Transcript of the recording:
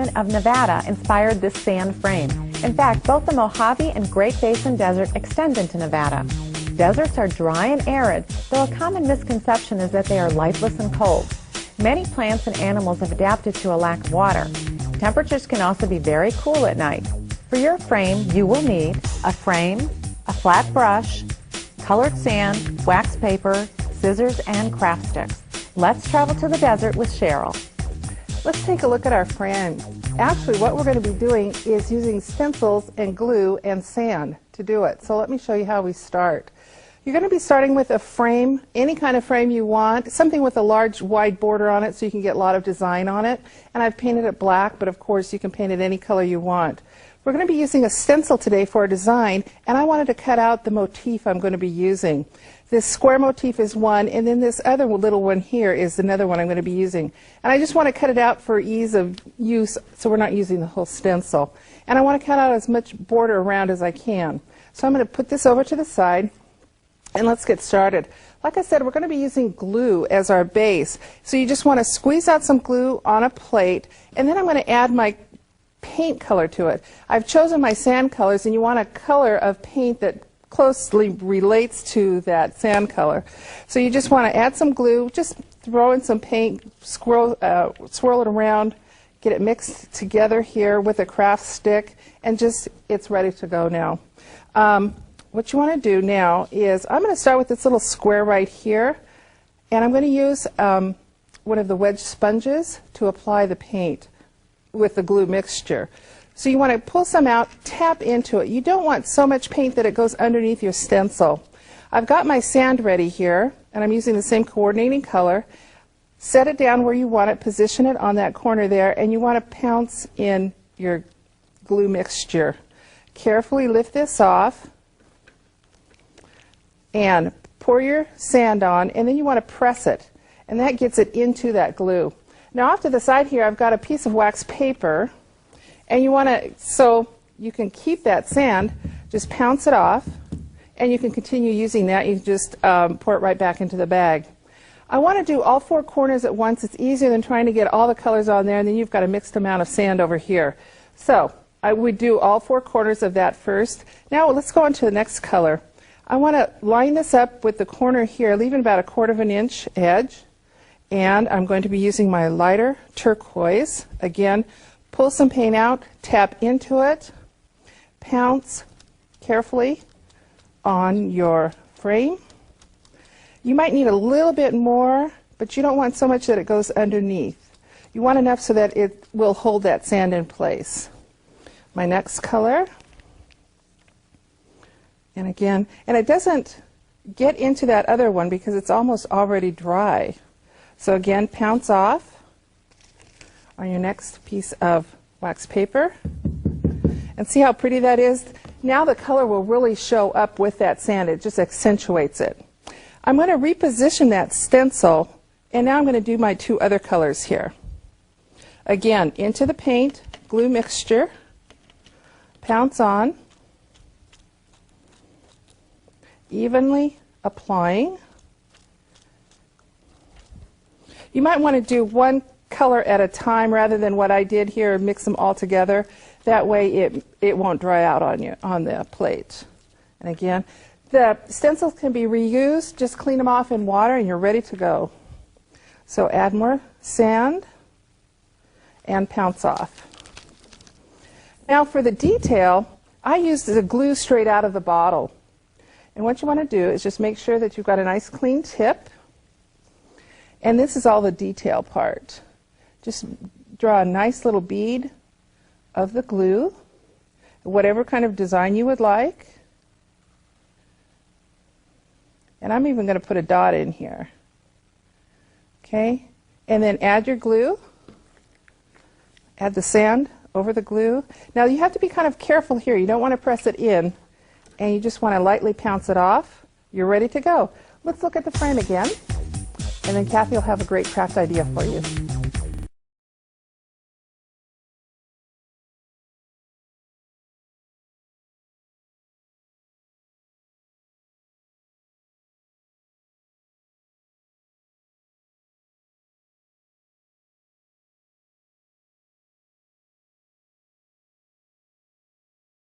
environment of Nevada inspired this sand frame. In fact, both the Mojave and Great Basin Desert extend into Nevada. Deserts are dry and arid, though a common misconception is that they are lifeless and cold. Many plants and animals have adapted to a lack of water. Temperatures can also be very cool at night. For your frame, you will need a frame, a flat brush, colored sand, wax paper, scissors, and craft sticks. Let's travel to the desert with Cheryl. Let's take a look at our frame. Actually, what we're going to be doing is using stencils and glue and sand to do it. So let me show you how we start. You're going to be starting with a frame, any kind of frame you want, something with a large wide border on it so you can get a lot of design on it. And I've painted it black, but of course you can paint it any color you want. We're going to be using a stencil today for our design, and I wanted to cut out the motif I'm going to be using. This square motif is one, and then this other little one here is another one I'm going to be using. And I just want to cut it out for ease of use so we're not using the whole stencil. And I want to cut out as much border around as I can. So I'm going to put this over to the side, and let's get started. Like I said, we're going to be using glue as our base. So you just want to squeeze out some glue on a plate, and then I'm going to add my paint color to it. I've chosen my sand colors, and you want a color of paint that closely relates to that sand color. So you just want to add some glue, just throw in some paint, swirl it around, get it mixed together here with a craft stick, and just it's ready to go now. What you want to do now is I'm going to start with this little square right here, and I'm going to use one of the wedge sponges to apply the paint with the glue mixture. So you want to pull some out, tap into it. You don't want so much paint that it goes underneath your stencil. I've got my sand ready here, and I'm using the same coordinating color. Set it down where you want it, position it on that corner there, and you want to pounce in your glue mixture. Carefully lift this off and pour your sand on, and then you want to press it, and that gets it into that glue. Now off to the side here I've got a piece of wax paper, and you want to, so you can keep that sand, just pounce it off, and you can continue using that. You can just pour it right back into the bag. I want to do all four corners at once. It's easier than trying to get all the colors on there, and then you've got a mixed amount of sand over here. So I would do all four corners of that first. Now let's go on to the next color. I want to line this up with the corner here, leaving about a 1/4 of an inch edge, and I'm going to be using my lighter turquoise. Again, pull some paint out, tap into it, pounce carefully on your frame. You might need a little bit more, but you don't want so much that it goes underneath. You want enough so that it will hold that sand in place. My next color. And again, and it doesn't get into that other one because it's almost already dry. So again, pounce off on your next piece of wax paper. And see how pretty that is? Now the color will really show up with that sand. It just accentuates it. I'm going to reposition that stencil, and now I'm going to do my two other colors here. Again, into the paint, glue mixture, pounce on, evenly applying. You might want to do one color at a time rather than what I did here, mix them all together. That way it won't dry out on the plate. And again, the stencils can be reused. Just clean them off in water and you're ready to go. So add more sand and pounce off. Now for the detail, I used the glue straight out of the bottle. And what you want to do is just make sure that you've got a nice clean tip. And this is all the detail part. Just draw a nice little bead of the glue, whatever kind of design you would like. And I'm even going to put a dot in here. Okay? And then add your glue. Add the sand over the glue. Now you have to be kind of careful here. You don't want to press it in, and you just want to lightly pounce it off. You're ready to go. Let's look at the frame again, and then Kathy will have a great craft idea for you.